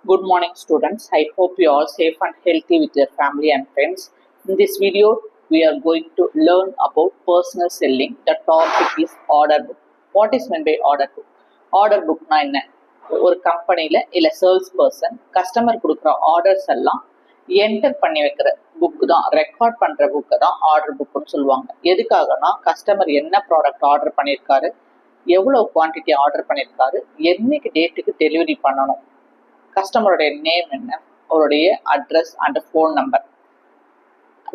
Good morning students. I hope you are safe and healthy with your family and friends. In this video, we are going to learn about personal selling. The topic is order book. What is meant by order book? Order book na enna? ஒரு கம்பெனியில் இல்லை sales person customer கொடுக்குற orders எல்லாம் enter பண்ணி வைக்கிற book தான், record பண்ணுற book தான் ஆர்டர் புக்குன்னு சொல்லுவாங்க. எதுக்காகனா கஸ்டமர் என்ன ப்ராடக்ட் ஆர்டர் பண்ணியிருக்காரு, எவ்வளோ குவான்டிட்டி ஆர்டர் பண்ணியிருக்காரு, என்னைக்கு டேட்டுக்கு டெலிவரி பண்ணணும், கஸ்டமருடைய நேம் என்ன, அவருடைய address and phone number,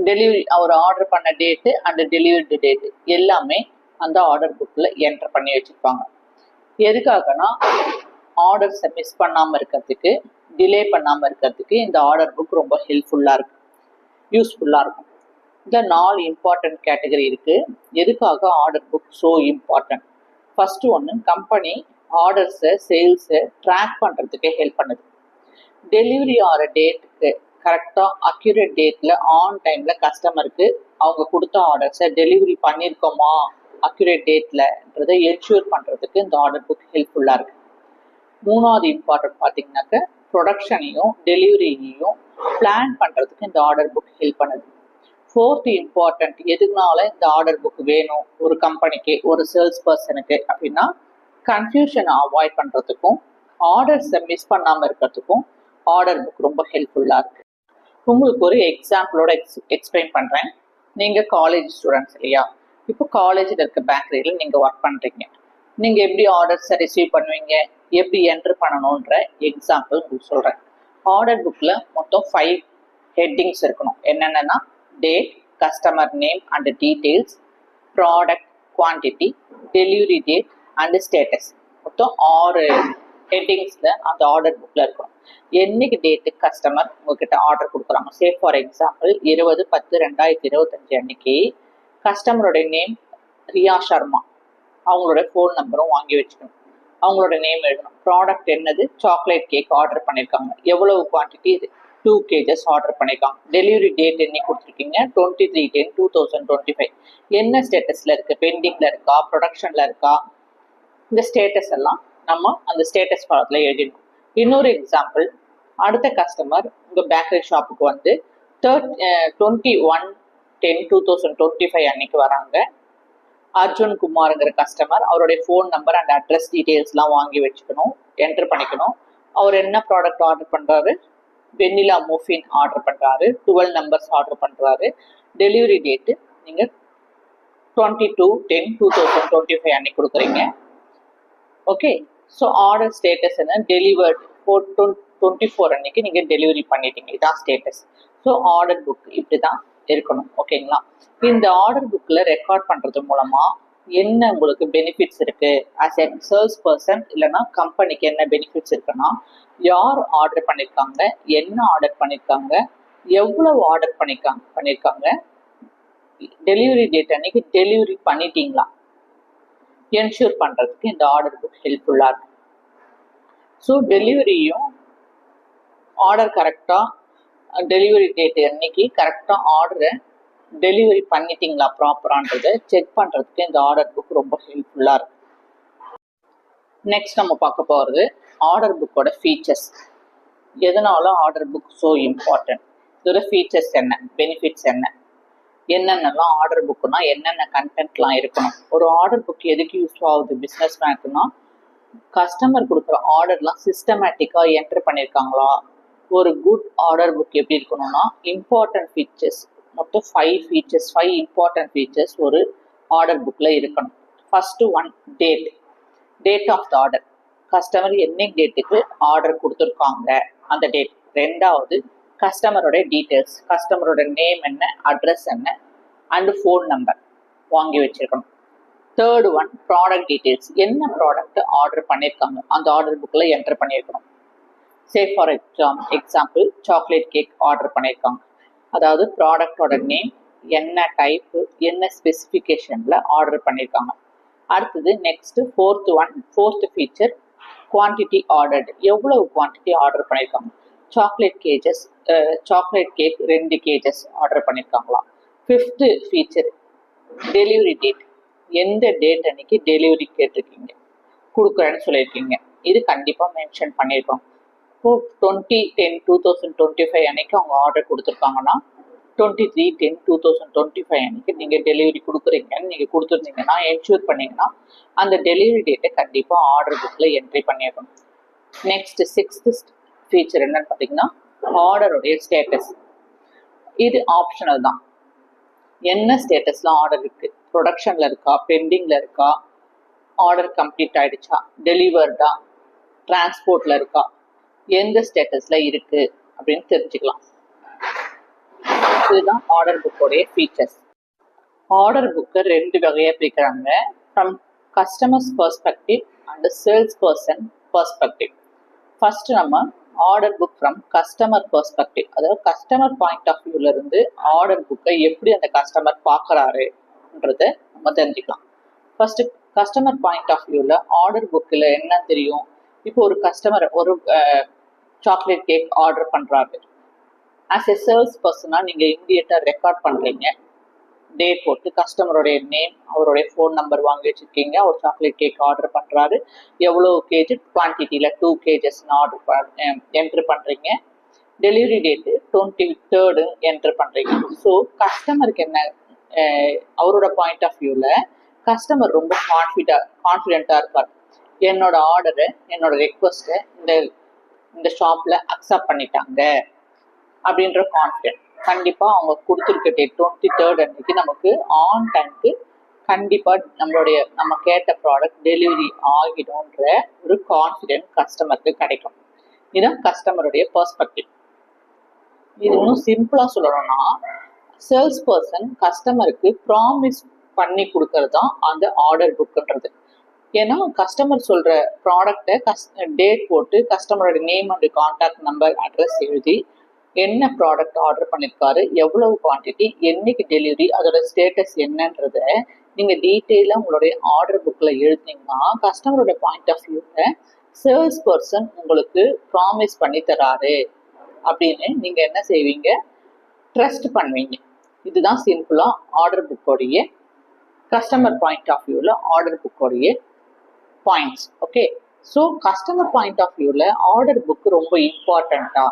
delivery அவர் ஆர்டர் பண்ண டேட்டு அண்ட் டெலிவரி டேட்டு எல்லாமே அந்த ஆர்டர் புக்கில் என்டர் பண்ணி வச்சுருப்பாங்க. எதுக்காகனா ஆர்டர்ஸை மிஸ் பண்ணாமல் இருக்கிறதுக்கு, டிலே பண்ணாமல் இருக்கிறதுக்கு இந்த ஆர்டர் புக் ரொம்ப ஹெல்ப்ஃபுல்லாக இருக்கும், யூஸ்ஃபுல்லாக இருக்கும். இதில் 4 இம்பார்ட்டன்ட் கேட்டகரி இருக்குது. எதுக்காக order book so important? First ஒன்று, கம்பெனி ஆர்டர்ஸை சேல்ஸை ட்ராக் பண்ணுறதுக்கு ஹெல்ப் பண்ணுது. டெலிவரி ஆகிற டேட்டுக்கு கரெக்டாக அக்யூரேட் டேட்டில் ஆன் டைமில் கஸ்டமருக்கு அவங்க கொடுத்த ஆர்டர்ஸை டெலிவரி பண்ணியிருக்கோமா அக்யூரேட் டேட்லன்றதை என்ஷூர் பண்ணுறதுக்கு இந்த ஆர்டர் புக் ஹெல்ப்ஃபுல்லாக இருக்குது. 3வது இம்பார்ட்டன்ட் பார்த்தீங்கன்னாக்க ப்ரொடக்ஷனையும் டெலிவரியையும் பிளான் பண்ணுறதுக்கு இந்த ஆர்டர் புக் ஹெல்ப் பண்ணுது. 4th இம்பார்ட்டன்ட், எதுனால இந்த ஆர்டர் புக் வேணும் ஒரு கம்பெனிக்கு, ஒரு சேல்ஸ் பர்சனுக்கு அப்படின்னா கன்ஃபியூஷனை அவாய்ட் பண்ணுறதுக்கும் ஆர்டர்ஸை மிஸ் பண்ணாமல் இருக்கிறதுக்கும் ஆர்டர் புக் ரொம்ப ஹெல்ப்ஃபுல்லாக இருக்குது. உங்களுக்கு ஒரு எக்ஸாம்பிளோட எக்ஸ்பிளைன் பண்ணுறேன். நீங்கள் காலேஜ் ஸ்டூடெண்ட்ஸ் இல்லையா? இப்போ காலேஜில் இருக்க பேக்கரியில் நீங்கள் ஒர்க் பண்ணுறீங்க. நீங்கள் எப்படி ஆர்டர்ஸை ரிசீவ் பண்ணுவீங்க, எப்படி என்ட்ரு பண்ணணுன்ற எக்ஸாம்பிள் உங்களுக்கு சொல்கிறேன். ஆர்டர் புக்கில் மொத்தம் 5 ஹெட்டிங்ஸ் இருக்கணும். என்னென்னா date, customer name and details, product, quantity, delivery date and status. மொத்தம் 6 ஹெட்டிங்ஸில் அந்த ஆர்டர் புக்கில் இருக்கணும். என்னைக்கு டேட்டு கஸ்டமர் உங்ககிட்ட ஆர்டர் கொடுக்குறாங்க, சே ஃபார் எக்ஸாம்பிள் 20/10/2025 அன்னைக்கு கஸ்டமருடைய நேம் ரியா சர்மா, அவங்களோட ஃபோன் நம்பரும் வாங்கி வச்சுக்கணும், அவங்களோட நேம் எழுதணும். ப்ராடக்ட் என்னது, சாக்லேட் கேக் ஆர்டர் பண்ணியிருக்காங்க, எவ்வளவு குவான்டிட்டி, இது 2 kgs ஆர்டர் பண்ணியிருக்காங்க. டெலிவரி டேட் என்ன கொடுத்துருக்கீங்க, 23/10/2025. என்ன ஸ்டேட்டஸில் இருக்குது, பெண்டிங்கில் இருக்கா, ப்ரொடக்ஷனில் இருக்கா, இந்த ஸ்டேட்டஸ் எல்லாம் நம்ம அந்த ஸ்டேட்டஸ் ஃபாரத்தில் எழுதிடணும். இன்னொரு எக்ஸாம்பிள், அடுத்த கஸ்டமர் உங்கள் பேக்கரி ஷாப்புக்கு வந்து 21/10/2025 அன்னைக்கு வராங்க. அர்ஜுன் குமார்ங்கிற கஸ்டமர், அவருடைய ஃபோன் நம்பர் அண்ட் அட்ரஸ் டீட்டெயில்ஸ்லாம் வாங்கி வச்சுக்கணும், என்ட்ரு பண்ணிக்கணும். அவர் என்ன ப்ராடக்ட் ஆர்டர் பண்ணுறாரு, வெண்ணிலா மோஃபின் ஆர்டர் பண்ணுறாரு, 12 நம்பர்ஸ் ஆர்டர் பண்ணுறாரு. டெலிவரி டேட்டு நீங்கள் 22/10/2025 அன்னைக்கு கொடுக்குறீங்க. ஓகே, ஸோ ஆர்டர் ஸ்டேட்டஸ் என்ன, டெலிவர்ட் 4/24 அன்னைக்கு நீங்கள் டெலிவரி பண்ணிட்டீங்க, இதான் ஸ்டேட்டஸ். ஸோ ஆர்டர் புக் இப்படி தான் இருக்கணும். ஓகேங்களா? இந்த ஆர்டர் புக்கில் ரெக்கார்ட் பண்ணுறது மூலமாக என்ன உங்களுக்கு பெனிஃபிட்ஸ் இருக்குது ஆஸ் எ சேல்ஸ் பர்சன், இல்லைனா கம்பெனிக்கு என்ன பெனிஃபிட்ஸ் இருக்குன்னா, யார் ஆர்டர் பண்ணியிருக்காங்க, என்ன ஆர்டர் பண்ணியிருக்காங்க, எவ்வளவு ஆர்டர் பண்ணியிருக்காங்க, டெலிவரி டேட் அன்னைக்கு டெலிவரி பண்ணிட்டீங்களா என்ஷூர் பண்ணுறதுக்கு இந்த ஆர்டர் புக் ஹெல்ப்ஃபுல்லாக இருக்குது. ஸோ டெலிவரியும் ஆர்டர் கரெக்டாக, டெலிவரி டேட் அன்னைக்கு கரெக்டாக ஆர்டரை டெலிவரி பண்ணிட்டீங்களா ப்ராப்பரான்றதை செக் பண்ணுறதுக்கு இந்த ஆர்டர் புக் ரொம்ப ஹெல்ப்ஃபுல்லாக இருக்குது. நெக்ஸ்ட் நம்ம பார்க்க போகிறது ஆர்டர் புக்கோட ஃபீச்சர்ஸ். எதனால ஆர்டர் புக் ஸோ இம்பார்ட்டன்ட், இதோட ஃபீச்சர்ஸ் என்ன, பெனிஃபிட்ஸ் என்ன, என்னென்னலாம் ஆர்டர் புக்குனா என்னென்ன கண்டென்ட்லாம் இருக்கணும். ஒரு ஆர்டர் புக் எதுக்கு யூஸ் ஆகுது பிஸ்னஸ் மேனுக்குன்னா, கஸ்டமர் கொடுக்குற ஆர்டர்லாம் சிஸ்டமேட்டிக்காக என்ட்ரு பண்ணியிருக்காங்களா. ஒரு குட் ஆர்டர் புக் எப்படி இருக்கணும்னா, இம்பார்ட்டன்ட் ஃபீச்சர்ஸ், மொத்தம் 5 இம்பார்ட்டன்ட் ஃபீச்சர்ஸ் ஒரு ஆர்டர் புக்கில் இருக்கணும். First one, date of the order, customer என்ன டேட்டுக்கு ஆர்டர் கொடுத்துருக்காங்க அந்த டேட். 2வது, கஸ்டமரோட டீட்டெயில்ஸ், கஸ்டமரோட நேம் என்ன, அட்ரஸ் என்ன அண்டு ஃபோன் நம்பர் வாங்கி வச்சுருக்கணும். 3rd ஒன், ப்ராடக்ட் டீட்டெயில்ஸ், என்ன ப்ராடக்ட் ஆர்டர் பண்ணியிருக்காங்க அந்த ஆர்டர் புக்கில் என்டர் பண்ணியிருக்கணும். சே for example chocolate cake order பண்ணியிருக்காங்க, அதாவது ப்ராடக்டோட நேம், என்ன டைப்பு, என்ன ஸ்பெசிஃபிகேஷனில் ஆர்டர் பண்ணியிருக்காங்க. அடுத்தது next 4th feature, quantity ordered, எவ்வளவு குவான்டிட்டி ஆர்டர் பண்ணியிருக்காங்க. சாக்லேட் கேக் 2 kgs ஆர்டர் பண்ணியிருக்காங்களா. 5th ஃபீச்சர், டெலிவரி டேட், எந்த டேட் அன்னைக்கு டெலிவரி கேட்டிருக்கீங்க, கொடுக்குறேன்னு சொல்லியிருக்கீங்க, இது கண்டிப்பாக மென்ஷன் பண்ணியிருக்கோம். இப்போ 20/10/2025 அன்னைக்கு அவங்க ஆர்டர் கொடுத்துருக்காங்கன்னா 23/10/2025 அன்னைக்கு நீங்கள் டெலிவரி கொடுக்குறீங்கன்னு நீங்கள் கொடுத்துருந்தீங்கன்னா என்ஷூர் பண்ணீங்கன்னா அந்த டெலிவரி டேட்டை கண்டிப்பாக ஆர்டர் புக்கில் என்ட்ரி பண்ணிடணும். நெக்ஸ்ட் 6th ஃபீச்சர் என்னன்னு பார்த்தீங்கன்னா ஆர்டருடைய ஸ்டேட்டஸ். இது ஆப்ஷனல் தான். என்ன ஸ்டேட்டஸ்ல ஆர்டர் இருக்கு, ப்ரொடக்ஷன்ல இருக்கா, பெண்டிங்ல இருக்கா, ஆர்டர் கம்ப்ளீட் ஆயிடுச்சா, டெலிவர்டா, டிரான்ஸ்போர்ட்ல இருக்கா, எந்த ஸ்டேட்டஸ்ல இருக்கு அப்படின்னு தெரிஞ்சுக்கலாம். இதுதான் ஆர்டர் புக்கோடைய ஃபீச்சர்ஸ். ஆர்டர் புக்கை 2 வகையா பிரிக்கிறாங்க, from customers perspective and sales person perspective. First நம்ம order book from customer perspective, அதாவது கஸ்டமர் பாயிண்ட் ஆஃப் வியூல இருந்து ஆர்டர் புக்கை எப்படி அந்த கஸ்டமர் பார்க்கறாருன்றத நம்ம தெரிஞ்சுக்கலாம். ஃபர்ஸ்ட் கஸ்டமர் பாயிண்ட் ஆஃப் வியூல ஆர்டர் புக்கில் என்ன தெரியும். இப்போ ஒரு கஸ்டமர் ஒரு சாக்லேட் கேக் ஆர்டர் பண்றாரு. ஆஸ் எ சேல்ஸ் பர்சனா நீங்க இமீடியட்டா ரெக்கார்ட் பண்றீங்க, டேட் போட்டு கஸ்டமருடைய நேம், அவருடைய ஃபோன் நம்பர் வாங்கி வச்சிருக்கீங்க. ஒரு சாக்லேட் கேக் ஆர்டர் பண்றாரு, எவ்வளோ கேஜி குவான்டிட்டியில 2 kgs ஆர்டர் என்ட்ரு பண்றீங்க. டெலிவரி டேட்டு 23rd என்ட்ரு பண்றீங்க. ஸோ கஸ்டமருக்கு என்ன, அவரோட பாயிண்ட் ஆஃப் வியூல கஸ்டமர் ரொம்ப கான்ஃபிடென்ட்டா இருப்பார். என்னோட ஆர்டரை, என்னோட ரெக்வஸ்ட்டை இந்த ஷாப்ல அக்செப்ட் பண்ணிட்டாங்க அப்படின்ற கான்ஃபிடென்ட். கண்டிப்பாக அவங்க கொடுத்துருக்க டேட் 23rd அன்னைக்கு நமக்கு ஆன் டைமுக்கு கண்டிப்பாக நம்ம கேட்ட ப்ராடக்ட் டெலிவரி ஆகிடும்ன்ற ஒரு கான்ஃபிடென்ட் கஸ்டமருக்கு கிடைக்கும். இதுதான் கஸ்டமருடைய பெர்ஸ்பெக்டிவ். இது இன்னும் சிம்பிளா சொல்லணும்னா சேல்ஸ் பர்சன் கஸ்டமருக்கு ப்ராமிஸ் பண்ணி கொடுக்கறது தான் அந்த ஆர்டர் புக்குன்றது. ஏன்னா கஸ்டமர் சொல்ற ப்ராடக்டை டேட் போட்டு கஸ்டமரோட name and contact number address எழுதி என்ன ப்ராடக்ட் ஆர்டர் பண்ணியிருக்காரு, எவ்வளவு குவான்டிட்டி, என்னைக்கு டெலிவரி, அதோட ஸ்டேட்டஸ் என்னன்றத நீங்க டீட்டெயிலாக உங்களுடைய ஆர்டர் புக்கில் எழுதினீங்கன்னா கஸ்டமரோட பாயிண்ட் ஆஃப் வியூவில் சேல்ஸ் பர்சன் உங்களுக்கு ப்ராமிஸ் பண்ணி தராரு அப்படின்னு நீங்க என்ன செய்வீங்க, ட்ரஸ்ட் பண்ணுவீங்க. இதுதான் சிம்பிளா ஆர்டர் புக்கோடைய கஸ்டமர் பாயிண்ட் ஆஃப் வியூவில் ஆர்டர் புக்கோடைய points. Okay, so customer point of வியூவில் ஆர்டர் புக் ரொம்ப இம்பார்ட்டண்ட்டா?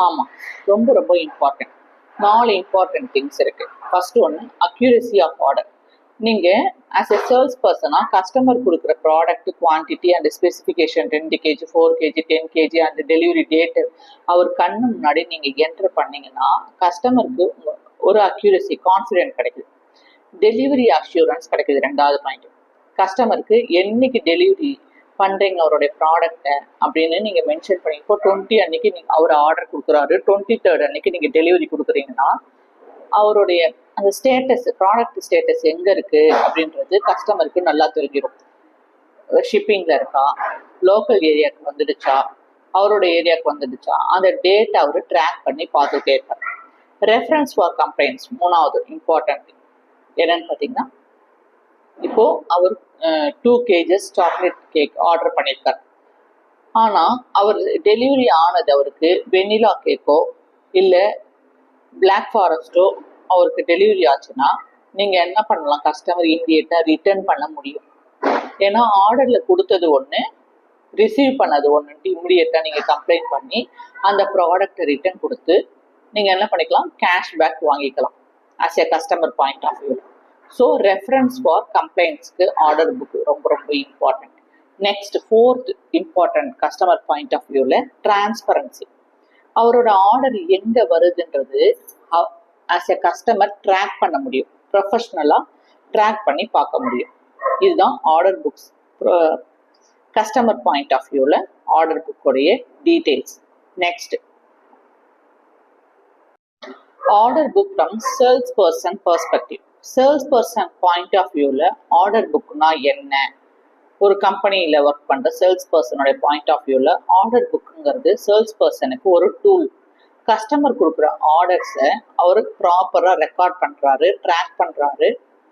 ஆமாம், ரொம்ப ரொம்ப இம்பார்ட்டன்ட். 4 இம்பார்ட்டன்ட் திங்ஸ் இருக்கு. ஃபர்ஸ்ட் ஒன்று அக்யூரசி ஆஃப் ஆர்டர். நீங்கள் ஆஸ் எ சேல்ஸ் பர்சனாக கஸ்டமர் கொடுக்குற product quantity and specification 2 kg 4 kg 10 kg அந்த டெலிவரி டேட்டு அவர் கண்ணு முன்னாடி நீங்கள் என்டர் பண்ணீங்கன்னா கஸ்டமருக்கு ஒரு அக்யூரசி, கான்ஃபிடென்ட் கிடைக்குது. டெலிவரி அஷ்யூரன்ஸ் கிடைக்குது. 2வது பாயிண்ட், கஸ்டமருக்கு என்னைக்கு டெலிவரி பண்ணுறீங்க அவருடைய ப்ராடக்டை அப்படின்னு நீங்கள் மென்ஷன் பண்ணி, இப்போ 20 அன்னைக்கு நீங்கள் அவர் ஆர்டர் கொடுக்குறாரு, 23rd அன்னைக்கு நீங்கள் டெலிவரி கொடுக்குறீங்கன்னா அவருடைய அந்த ஸ்டேட்டஸ், ப்ராடக்ட் ஸ்டேட்டஸ் எங்கே இருக்குது அப்படின்றது கஸ்டமருக்கு நல்லா தெரிஞ்சிடும். ஷிப்பிங்கில் இருக்கா, லோக்கல் ஏரியாவுக்கு வந்துடுச்சா, அவரோட ஏரியாவுக்கு வந்துடுச்சா, அந்த டேட்டை அவர் ட்ராக் பண்ணி பார்த்துட்டே இருப்பார். ரெஃபரன்ஸ் ஃபார் கம்ப்ளைண்ட்ஸ் 3வது இம்பார்ட்டன்ட் என்னன்னு பார்த்தீங்கன்னா, இப்போ அவர் 2 kgs சாக்லேட் கேக் ஆர்டர் பண்ணியிருக்கார். ஆனால் அவர் டெலிவரி ஆனது அவருக்கு வெனிலா கேக்கோ இல்லை பிளாக் ஃபாரஸ்ட்டோ அவருக்கு டெலிவரி ஆச்சுன்னா நீங்கள் என்ன பண்ணலாம், கஸ்டமர் இமீடியட்டாக ரிட்டர்ன் பண்ண முடியும். ஏன்னா ஆர்டரில் கொடுத்தது ஒன்று, ரிசீவ் பண்ணது ஒன்றுன்ட்டு இமீடியட்டாக நீங்கள் கம்ப்ளைண்ட் பண்ணி அந்த ப்ராடக்டை ரிட்டர்ன் கொடுத்து நீங்கள் என்ன பண்ணிக்கலாம், கேஷ்பேக் வாங்கிக்கலாம் as a customer point of view. So reference for கம்ப்ளைண்ட்ஸ்க்கு ஆர்டர் புக் ரொம்ப ரொம்ப important. Next 4th important customer point of வியூவில் டிரான்ஸ்பரன்சி. அவரோட ஆர்டர் எங்கே வருதுன்றது ஆஸ் எ கஸ்டமர் ட்ராக் பண்ண முடியும், ப்ரொஃபஷ்னலாக ட்ராக் பண்ணி பார்க்க முடியும். இதுதான் order books customer point of வியூவில் ஆர்டர் புக்கோடைய details. Next order book from sales person perspective. Sales person point of வியூவில் ஆர்டர் புக்னா என்ன, ஒரு கம்பெனியில் ஒர்க் பண்ணுற சேல்ஸ் பர்சனோட பாயிண்ட் ஆஃப் வியூவில் ஆர்டர் புக்குங்கிறது சேல்ஸ் பர்சனுக்கு ஒரு டூல். கஸ்டமர் கொடுக்குற ஆர்டர்ஸை அவர் ப்ராப்பராக ரெக்கார்ட் பண்ணுறாரு, ட்ராக் பண்ணுறாரு.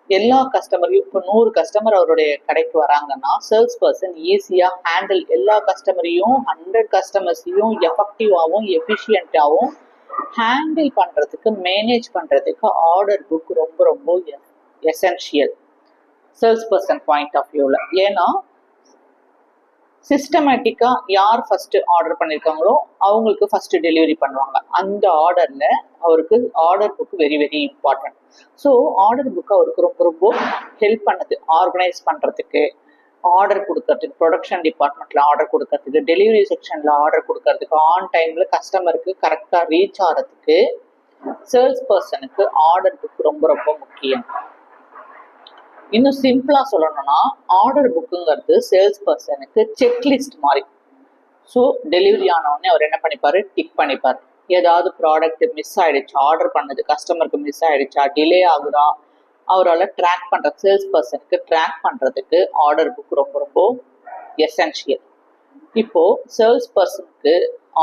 எல்லா கஸ்டமரையும், இப்போ 100 கஸ்டமர் அவருடைய கடைக்கு வராங்கன்னா சேல்ஸ் பர்சன் ஈஸியாக ஹேண்டில் எல்லா கஸ்டமரையும் 100 கஸ்டமர்ஸையும் எஃபெக்டிவாகவும் எஃபிஷியண்ட்டாகவும் ஹேண்டில் பண்ணுறதுக்கு, மேனேஜ் பண்ணுறதுக்கு ஆர்டர் புக் ரொம்ப ரொம்ப essential sales person point of வியூவில். ஏன்னா சிஸ்டமேட்டிக்காக யார் ஃபஸ்ட்டு ஆர்டர் பண்ணியிருக்காங்களோ அவங்களுக்கு ஃபஸ்ட்டு டெலிவரி பண்ணுவாங்க. அந்த ஆர்டரில் அவருக்கு order book very very important. So order book அவருக்கு ரொம்ப ரொம்ப ஹெல்ப் பண்ணுது ஆர்கனைஸ் பண்ணுறதுக்கு, ஆர்டர் கொடுக்கறதுக்கு, ப்ரொடக்ஷன் டிபார்ட்மெண்ட்டில் ஆர்டர் கொடுக்கறதுக்கு, டெலிவரி செக்ஷனில் ஆர்டர் கொடுக்கறதுக்கு, ஆன் டைமில் கஸ்டமருக்கு கரெக்டாக ரீச் ஆகிறதுக்கு சேல்ஸ் பர்சனுக்கு ஆர்டர் புக் ரொம்ப ரொம்ப முக்கியம். இன்னும் சிம்பிளா சொல்லணும்னா ஆர்டர் புக்குங்கிறது சேல்ஸ் பர்சனுக்கு செக்லிஸ்ட் மாதிரி. ஸோ டெலிவரி ஆனவுடனே அவர் என்ன பண்ணிப்பாரு, டிக் பண்ணிப்பார். ஏதாவது ப்ராடக்ட் மிஸ் ஆயிடுச்சா, ஆர்டர் பண்ணது கஸ்டமருக்கு மிஸ் ஆயிடுச்சா, டிலே ஆகுதா, அவரால் ட்ராக் பண்ற சேல்ஸ் பர்சனுக்கு ட்ராக் பண்றதுக்கு ஆர்டர் புக் ரொம்ப ரொம்ப எசென்ஷியல். இப்போ சேல்ஸ் பர்சனுக்கு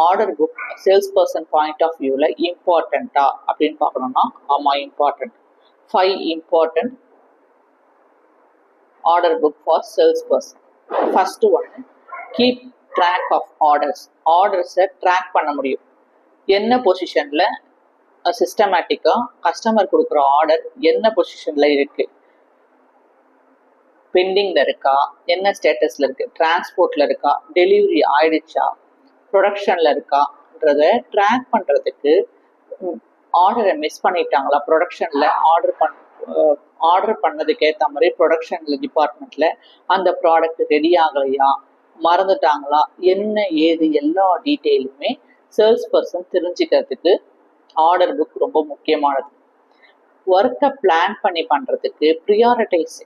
order book sales person point of வியூல இம்பார்ட்டண்டா அப்படின்னு பார்க்கணும்னா ஆமா important. 5 important order book for salesperson. First one, keep track of orders. Orders track பண்ண முடியும். என்ன பொசிஷன்ல சிஸ்டமேட்டிக்கா கஸ்டமர் கொடுக்குற ஆர்டர் என்ன பொசிஷன்ல இருக்கு, பெண்டிங்ல இருக்கா, என்ன ஸ்டேட்டஸ்ல இருக்கு, டிரான்ஸ்போர்ட்ல இருக்கா, டெலிவரி ஆயிடுச்சா, ப்ரொடக்ஷன்ல இருக்கான்றத ட்ராக் பண்றதுக்கு, ஆர்டரை மிஸ் பண்ணிட்டாங்களா, ப்ரொடக்ஷன்ல ஆர்டர் பண்ணதுக்கு ஏற்ற மாதிரி ப்ரொடக்ஷன்ல டிபார்ட்மெண்ட்ல அந்த ப்ராடக்ட் ரெடி ஆகலையா, மறந்துட்டாங்களா, என்ன ஏது எல்லா டீட்டெயிலுமே சேல்ஸ் பர்சன் தெரிஞ்சுக்கிறதுக்கு ஆர்டர் புக் ரொம்ப முக்கியமானது. ஒர்க்கை பிளான் பண்ணி பண்றதுக்கு ப்ரியாரிட்டைஸ்,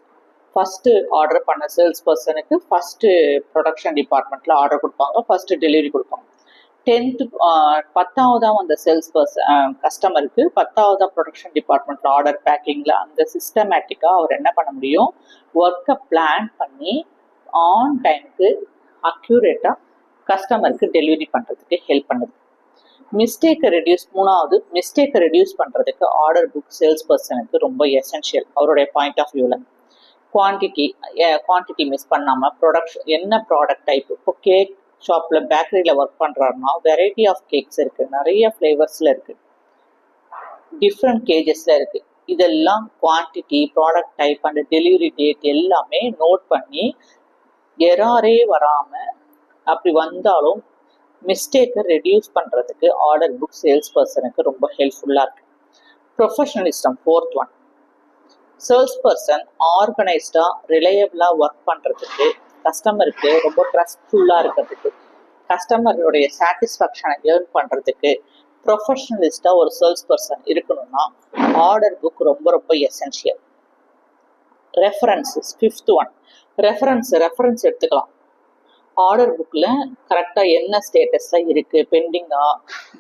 ஃபர்ஸ்ட் ஆர்டர் பண்ண சேல்ஸ் பர்சனுக்கு ஃபர்ஸ்ட் ப்ரொடக்ஷன் டிபார்ட்மெண்ட்ல ஆர்டர் கொடுப்பாங்க, ஃபர்ஸ்ட் டெலிவரி கொடுப்பாங்க. 10th அந்த சேல்ஸ் பர்சன் கஸ்டமருக்கு 10th ப்ரொடக்ஷன் டிபார்ட்மெண்ட்ல ஆர்டர் பேக்கிங்ல அந்த சிஸ்டமேட்டிக்கா அவர் என்ன பண்ண முடியும், ஒர்க்கை பிளான் பண்ணி ஆன் டைமுக்கு அக்யூரேட்டா கஸ்டமருக்கு டெலிவரி பண்றதுக்கு ஹெல்ப் பண்ணுது. மிஸ்டேக்கை ரெடியூஸ் பண்றதுக்கு ஆர்டர் புக் சேல்ஸ் பர்சனுக்கு ரொம்ப எசென்ஷியல். அவருடைய பாயிண்ட் ஆஃப் வியூல குவான்டிட்டி மிஸ் பண்ணாம, ப்ரொடக்ஷன் என்ன ப்ராடக்ட் டைப், இப்போ கேக் ஷாப்ல பேக்கரியில ஒர்க் பண்றாருன்னா வெரைட்டி ஆஃப் கேக்ஸ் இருக்கு, நிறைய ஃபிளேவர்ஸ்ல இருக்கு, டிஃப்ரெண்ட் கேஜஸ்ல இருக்கு. இதெல்லாம் quantity, product type and delivery date எல்லாமே நோட் பண்ணி எராரே வராம, அப்படி வந்தாலும் மிஸ்டேக்கை ரெடியூஸ் பண்றதுக்கு ஆர்டர் புக் சேல்ஸ் பர்சனுக்கு ரொம்ப ஹெல்ப்ஃபுல்லா இருக்கு. Professionalism 4th one. Sales person ஆர்கனைஸ்டா ரிலையபிளா work பண்றதுக்கு, கஸ்டமருக்கு ரொம்ப ட்ரஸ்ட்ஃபுல்லா இருக்கிறதுக்கு, கஸ்டமருடைய சாட்டிஸ்ஃபேக்ஷனை ஏர்ன் பண்றதுக்கு ப்ரொஃபஷனலிஸ்டா ஒரு சேல்ஸ் பர்சன் இருக்கணும்னா ஆர்டர் புக் ரொம்ப ரொம்ப essential. References 5th one. Reference எடுத்துக்கலாம். ஆர்டர் புக்ல கரெக்டா என்ன ஸ்டேட்டஸ்ல இருக்கு, பெண்டிங்கா,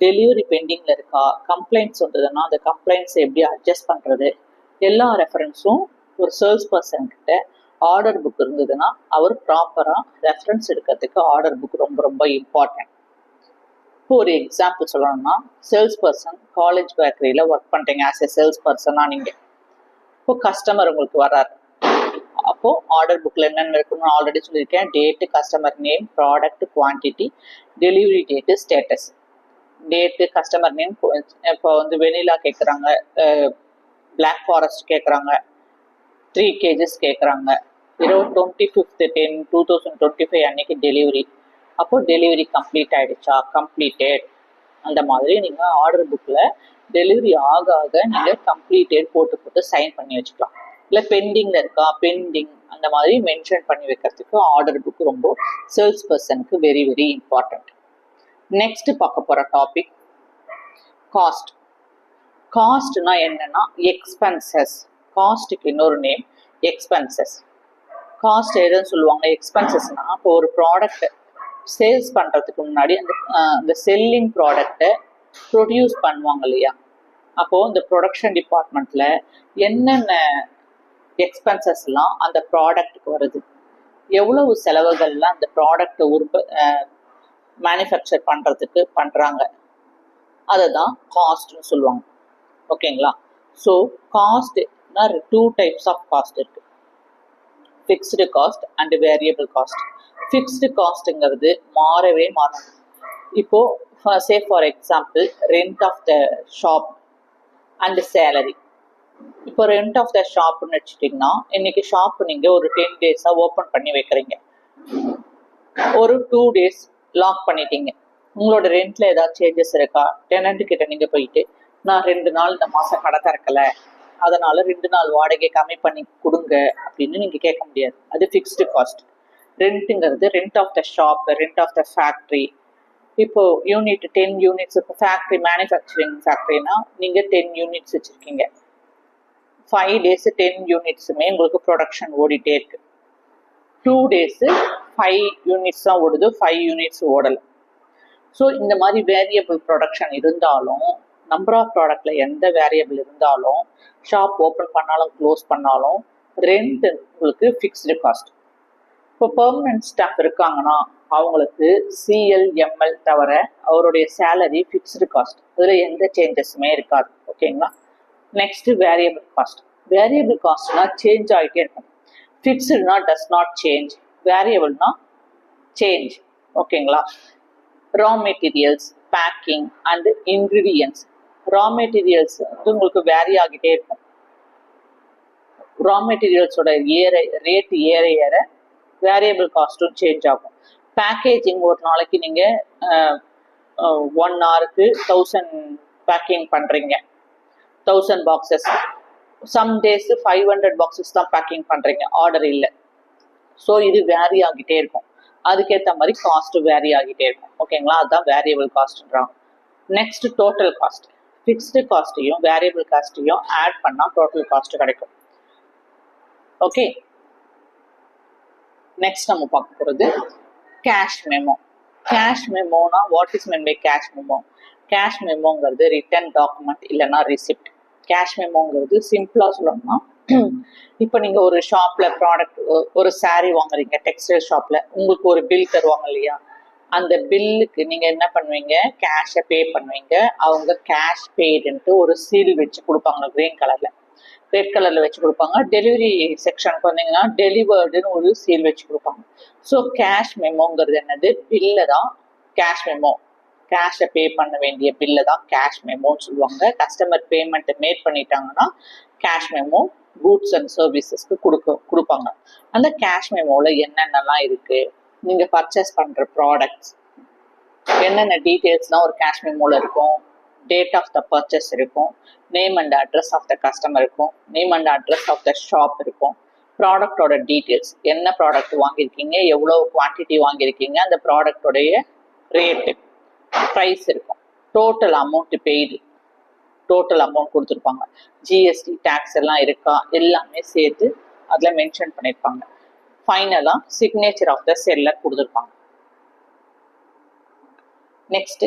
டெலிவரி பெண்டிங்ல இருக்கா, கம்ப்ளைண்ட்ஸ் வந்ததுன்னா அந்த கம்ப்ளைண்ட்ஸ் எப்படி அட்ஜஸ்ட் பண்றது, எல்லா ரெஃபரன்ஸும் ஒரு சேல்ஸ் பர்சன் கிட்ட ஆர்டர் புக் இருந்ததுன்னா அவர் ப்ராப்பரா ரெஃபரன்ஸ் எடுக்கிறதுக்கு ஆர்டர் புக் ரொம்ப ரொம்ப இம்பார்ட்டன்ட். இப்போ ஒரு எக்ஸாம்பிள் சொல்லணும்னா, சேல்ஸ் பர்சன் காலேஜ் பேக்கரியில ஒர்க் பண்றீங்க. ஆஸ் எ சேல்ஸ் பர்சனா நீங்க இப்போ கஸ்டமர் உங்களுக்கு வர்றாரு, அப்போ ஆர்டர் புக்ல என்னென்ன இருக்குன்னு ஆல்ரெடி சொல்லியிருக்கேன். Date, customer name, product, quantity, delivery date, status. Date, customer name, இப்போ வெனிலா கேட்குறாங்க, பிளாக் ஃபாரஸ்ட் கேட்குறாங்க, 3 kgs கேட்குறாங்க, 25/10/2025 அன்னைக்கு டெலிவரி, அப்போ டெலிவரி கம்ப்ளீட் ஆயிடுச்சா, கம்ப்ளீட்டட், அந்த மாதிரி நீங்கள் ஆர்டர் புக்கில் டெலிவரி ஆக நீங்கள் கம்ப்ளீட்டட் போட்டு சைன் பண்ணி வச்சுக்கலாம். இல்லை பெண்டிங்கில் இருக்கா, பெண்டிங், அந்த மாதிரி மென்ஷன் பண்ணி வைக்கிறதுக்கு ஆர்டர் புக் ரொம்ப சேல்ஸ் பர்சனுக்கு வெரி வெரி இம்பார்ட்டன்ட். நெக்ஸ்ட் பார்க்க போகிற டாபிக் காஸ்ட். காஸ்ட்னா என்னன்னா எக்ஸ்பென்சஸ். காஸ்ட்டுக்கு இன்னொரு நேம் எக்ஸ்பென்சஸ். காஸ்ட் எதுன்னு சொல்லுவாங்க எக்ஸ்பென்சஸ்னா, இப்போ ஒரு ப்ராடக்ட் சேல்ஸ் பண்ணுறதுக்கு முன்னாடி அந்த செல்லிங் ப்ராடக்டை ப்ரொடியூஸ் பண்ணுவாங்க இல்லையா, அப்போது இந்த ப்ரொடக்ஷன் டிபார்ட்மெண்ட்டில் என்னென்ன எக்ஸ்பென்சஸ்லாம் அந்த ப்ராடக்ட்டுக்கு வருது, எவ்வளவு செலவுகள்லாம் அந்த ப்ராடக்டை மேனுஃபேக்சர் பண்ணுறதுக்கு பண்ணுறாங்க, அதை தான் காஸ்ட்னு சொல்லுவாங்க. ஓகேங்களா? ஸோ காஸ்ட்னா 2 types ஆஃப் காஸ்ட் இருக்கு, fixed cost and variable cost. Fixed காஸ்ட்டுங்கிறது மாறவே மாறும். இப்போ say for example rent of the shop and salary. இப்போ ரெண்ட் ஆஃப் த ஷாப்னு வச்சுட்டிங்கன்னா, இன்னைக்கு ஷாப் நீங்கள் ஒரு 10 days ஓப்பன் பண்ணி வைக்கிறீங்க. ஒரு 2 days லாக் பண்ணிட்டீங்க. உங்களோட ரெண்ட்ல ஏதாவது சேஞ்சஸ் இருக்கா? டெனண்ட் கிட்ட நீங்க போயிட்டு நான் 2 நாள் இந்த மாசம் கடை திறக்கல, அதனால 2 நாள் வாடகை கம்மி பண்ணி கொடுங்க அப்படின்னு நீங்க கேட்க முடியாது. அது ஃபிக்ஸ்டு காஸ்ட். ரெண்ட்டுங்கிறது rent of the shop, rent of the factory. இப்போ யூனிட் 10 யூனிட்ஸ், இப்போ ஃபேக்ட்ரி மேனுஃபேக்சரிங் ஃபேக்ட்ரினா நீங்க 10 யூனிட்ஸ் வச்சிருக்கீங்க. 5 days 10 யூனிட்ஸுமே உங்களுக்கு ப்ரொடக்ஷன் ஓடிட்டே இருக்கு. 2 days 5 யூனிட்ஸ் தான் ஓடுது, 5 யூனிட்ஸ் ஓடலை. ஸோ இந்த மாதிரி வேரியபிள் ப்ரொடக்ஷன் இருந்தாலும், நம்பர் ஆஃப் ப்ராடக்ட்ல எந்த வேரியபிள் இருந்தாலும், ஷாப் ஓப்பன் பண்ணாலும் க்ளோஸ் பண்ணாலும் ரெண்ட் உங்களுக்கு ஃபிக்ஸ்டு காஸ்ட். இப்போ பெர்மனன்ட் ஸ்டாஃப் இருக்காங்கன்னா அவங்களுக்கு சிஎல்எம்எல் தவிர அவருடைய சேலரி ஃபிக்ஸ்டு காஸ்ட், அதில் எந்த சேஞ்சஸுமே இருக்காது. ஓகேங்களா? Next variable cost. வேரியபிள் காஸ்ட்னா சேஞ்ச் ஆகிட்டே இருக்கும். ஃபிக்ஸ்டுனா டஸ் நாட் சேஞ்ச், வேரியபிள்னா சேஞ்ச். ஓகேங்களா? Raw materials, packing and ingredients. Raw materials வந்து உங்களுக்கு வேரி ஆகிட்டே இருக்கும். ரா மெட்டீரியல்ஸோட ரேட் ஏற ஏற வேரியபிள் காஸ்ட்டும் சேஞ்ச் ஆகும். பேக்கேஜிங் ஒரு நாளைக்கு நீங்கள் 1 hourக்கு 1000 பேக்கிங் பண்ணுறீங்க, 1000 பாக்ஸஸ். சம் டேஸ் 500 பாக்ஸஸ் தான் பேக்கிங் பண்ணுறீங்க, ஆர்டர் இல்லை. ஸோ இது வேரி ஆகிட்டே இருக்கும். அதுக்கேற்ற மாதிரி காஸ்ட் வேரி ஆகிட்டே இருக்கும். ஓகேங்களா? அதுதான் வேரியபிள் காஸ்ட்ன்றாங்க. Next total cost. ஃபிக்ஸ்டு காஸ்ட்டையும் வேரியபிள் காஸ்ட்டையும் ஆட் பண்ணால் டோட்டல் காஸ்ட் கிடைக்கும். ஓகே, நெக்ஸ்ட் நம்ம பார்க்க போகிறது கேஷ் மெமோ. கேஷ் மெமோனா what is mean by cash memo? Cash மெமோங்கிறது ரிட்டன் டாக்குமெண்ட் இல்லைன்னா ரிசிப்ட். கேஷ் மெமோங்கிறது சிம்பிளாக சொல்லணும்னா, இப்போ நீங்கள் ஒரு ஷாப்பில் ப்ராடக்ட், ஒரு சாரீ வாங்குறீங்க டெக்ஸ்டைல் ஷாப்பில், உங்களுக்கு ஒரு பில் தருவாங்க இல்லையா? அந்த பில்லுக்கு நீங்கள் என்ன பண்ணுவீங்க? கேஷை பே பண்ணுவீங்க. அவங்க கேஷ் பெய்டுன்ட்டு ஒரு சீல் வச்சு கொடுப்பாங்க, க்ரீன் கலரில், ரெட் கலரில் வச்சு கொடுப்பாங்க. டெலிவரி செக்ஷனுக்கு வந்தீங்கன்னா டெலிவர்டுன்னு ஒரு சீல் வச்சு கொடுப்பாங்க. ஸோ கேஷ் மெமோங்கிறது என்னது? பில்லை தான் கேஷ் மெமோ. கேஷை பே பண்ண வேண்டிய பில்லை தான் கேஷ் மெமோன்னு சொல்லுவாங்க. கஸ்டமர் பேமெண்ட்டை மேட் பண்ணிட்டாங்கன்னா கேஷ் மெமோ கூட்ஸ் அண்ட் சர்வீசஸ்க்கு கொடுப்பாங்க. அந்த கேஷ் மெமோவில் என்னென்னலாம் இருக்குது, நீங்கள் பர்ச்சேஸ் பண்ணுற ப்ராடக்ட்ஸ் என்னென்ன டீட்டெயில்ஸ்லாம் ஒரு கேஷ் மெமோவில் இருக்கும். டேட் ஆஃப் த பர்ச்சேஸ் இருக்கும், name and address of the customer இருக்கும், name and address of the shop இருக்கும், ப்ராடக்டோட டீட்டெயில்ஸ், என்ன ப்ராடக்ட் வாங்கியிருக்கீங்க, எவ்வளோ குவான்டிட்டி வாங்கியிருக்கீங்க, அந்த ப்ராடக்டோடைய ரேட்டு, ப்ரைஸ் இருக்கும், total amount paid, total amount கொடுத்துருப்பாங்க, ஜிஎஸ்டி டேக்ஸ் எல்லாம் இருக்கா, எல்லாமே சேர்த்து அதில் மென்ஷன் பண்ணியிருப்பாங்க. ஃபைனலாக சிக்னேச்சர் ஆஃப் த செல்லர் கொடுத்துருப்பாங்க. Next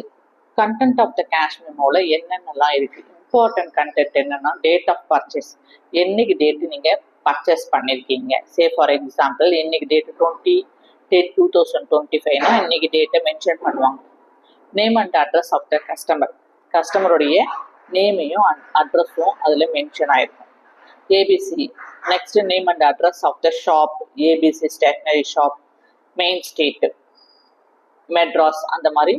content of the cash மெமோவில் என்னென்னலாம் இருக்குது? இம்பார்ட்டன்ட் கண்டென்ட் என்னென்னா டேட் ஆஃப் பர்ச்சேஸ், என்னைக்கு டேட்டு நீங்கள் பர்ச்சேஸ் பண்ணியிருக்கீங்க. சே ஃபார் எக்ஸாம்பிள் இன்னைக்கு டேட்டு 20/10/2025னா இன்னைக்கு டேட்டை மென்ஷன் பண்ணுவாங்க. Name and address of the customer, கஸ்டமருடைய நேமையும் அட்ரஸும் அதில் மென்ஷன் ஆயிருக்கும். ABC. Next name and address of the shop, ABC stationery shop, main street, Madras, அந்த மாதிரி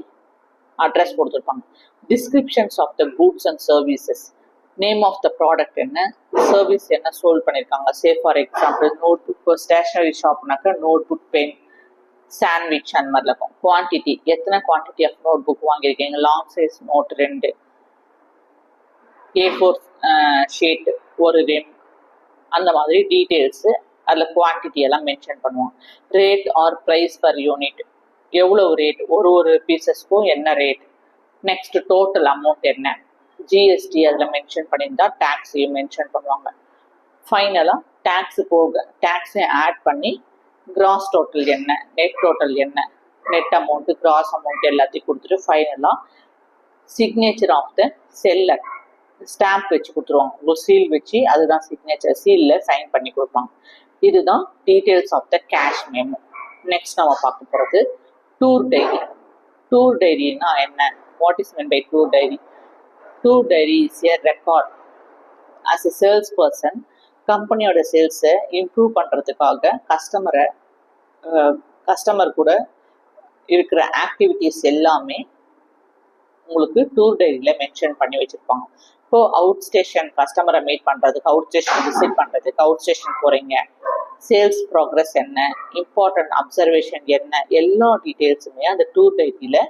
அட்ரஸ் கொடுத்துருப்பாங்க. Descriptions of the goods and services, name of the product என்ன, service என்ன சோல்வ் பண்ணியிருக்காங்க. Say for example notebook, stationery ஷாப்னாக்கா notebook, pen, sandwich அந்த மாதிரி இருக்கும். குவான்டிட்டி, எத்தனை குவான்டிட்டி ஆஃப் நோட் புக் வாங்கியிருக்கீங்க, long size note 2, A4 sheet ஒரு ரெம், அந்த மாதிரி டீட்டெயில்ஸு அதில் குவான்டிட்டி எல்லாம் மென்ஷன் பண்ணுவோம். Rate or price per unit, எவ்வளோ ரேட், ஒரு பீசஸ்க்கும் என்ன ரேட். நெக்ஸ்ட் டோட்டல் அமௌண்ட் என்ன, ஜிஎஸ்டி அதில் மென்ஷன் பண்ணியிருந்தா டேக்ஸையும் மென்ஷன் பண்ணுவாங்க. ஃபைனலாக டேக்ஸு போக டேக்ஸை ஆட் பண்ணி கிராஸ் டோட்டல் என்ன, நெட் டோட்டல் என்ன, நெட் அமௌண்ட்டு, கிராஸ் அமௌண்ட் எல்லாத்தையும் கொடுத்துட்டு ஃபைனலாக signature of the seller stamp வச்சு கொடுத்துருவாங்க. ஒரு சீல் வச்சு அதுதான் சிக்னேச்சர், சீலில் சைன் பண்ணி கொடுப்பாங்க. இதுதான் details of the cash memo. Next நம்ம பார்க்க போகிறது டூர் டைரி. டூர் டைரினா என்ன? What is mean by tour diary? Tour diary is a record. As a sales person கம்பெனியோட சேல்ஸை இம்ப்ரூவ் பண்ணுறதுக்காக கஸ்டமர் கூட இருக்கிற ஆக்டிவிட்டீஸ் எல்லாமே உங்களுக்கு டூர் டைரியில் மென்ஷன் பண்ணி வச்சுருப்பாங்க. இப்போ அவுட் ஸ்டேஷன் கஸ்டமரை மீட் பண்ணுறதுக்கு, அவுட் ஸ்டேஷன் விசிட் பண்ணுறதுக்கு அவுட் ஸ்டேஷன் போகிறீங்க, சேல்ஸ் ப்ராக்ரஸ் என்ன, இம்பார்ட்டன்ட் அப்சர்வேஷன் என்ன, எல்லா டீட்டெயில்ஸுமே அந்த டூர் டைரியில்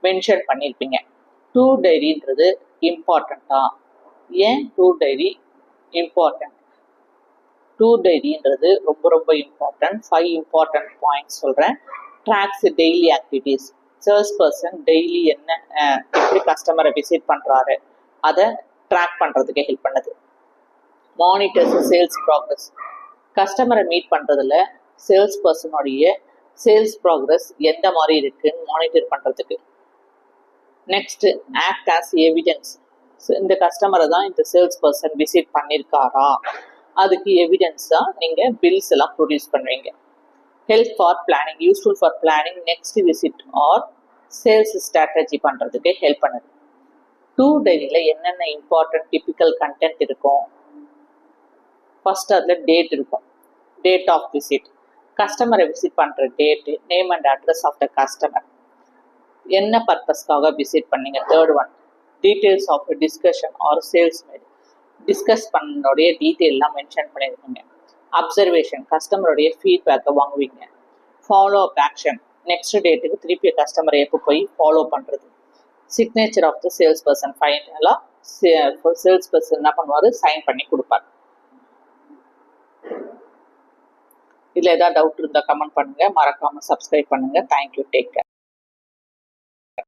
மென்ஷன் பண்ணியிருப்பீங்க. டூர் டைரின்றது இம்பார்ட்டண்ட்டா? ஏன் டூர் டைரி இம்பார்ட்டன்ட்? டூர் டைரின்றது ரொம்ப ரொம்ப இம்பார்ட்டன்ட். 5 இம்பார்ட்டன்ட் பாயிண்ட்ஸ் சொல்கிறேன். Tracks daily activities. Sales person daily என்ன எப்படி கஸ்டமரை விசிட் பண்ணுறாரு அதை ட்ராக் பண்ணுறதுக்கு ஹெல்ப் பண்ணுது. Monitors sales progress. கஸ்டமரை மீட் பண்ணுறதுல சேல்ஸ் பர்சனுடைய சேல்ஸ் ப்ராக்ரஸ் எந்த மாதிரி இருக்குன்னு மானிட்டர் பண்ணுறதுக்கு. Next act as evidence. இந்த கஸ்டமரை தான் இந்த சேல்ஸ் பர்சன் விசிட் பண்ணியிருக்காரா, அதுக்கு எவிடன்ஸாக நீங்கள் பில்ஸ் எல்லாம் ப்ரொடியூஸ் பண்ணுவீங்க. Help for planning. Useful for planning next visit or sales strategy பண்ணுறதுக்கு ஹெல்ப் பண்ணுது. டூர் டைரியில் என்னென்ன இம்பார்ட்டன்ட் டிபிக்கல் கண்டென்ட் இருக்கும்? ஃபர்ஸ்ட் அதில் டேட் இருக்கும். டேட் ஆஃப் விசிட், கஸ்டமரை விசிட் பண்ணுற date, name and address of the customer, என்ன பர்பஸ்க்காக விசிட் பண்ணீங்க. Third one details of discussion or sales made, discuss பண்ணோடைய டீட்டெயிலாம் மென்ஷன் பண்ணியிருக்கீங்க. அப்சர்வேஷன், கஸ்டமருடைய ஃபீட்பேக்கை வாங்குவீங்க. ஃபாலோ அப் ஆக்ஷன், நெக்ஸ்ட் டேட்டுக்கு திருப்பி கஸ்டமரை எப்போ போய் ஃபாலோ பண்ணுறது. Signature of the sales person, ஃபைனலாக சேல்ஸ் பர்சன் என்ன பண்ணுவார், சைன் பண்ணி கொடுப்பார். இதில் ஏதாவது டவுட் இருந்தால் கமெண்ட் பண்ணுங்கள். மறக்காமல் சப்ஸ்கிரைப் பண்ணுங்கள். தேங்க்யூ. Take care.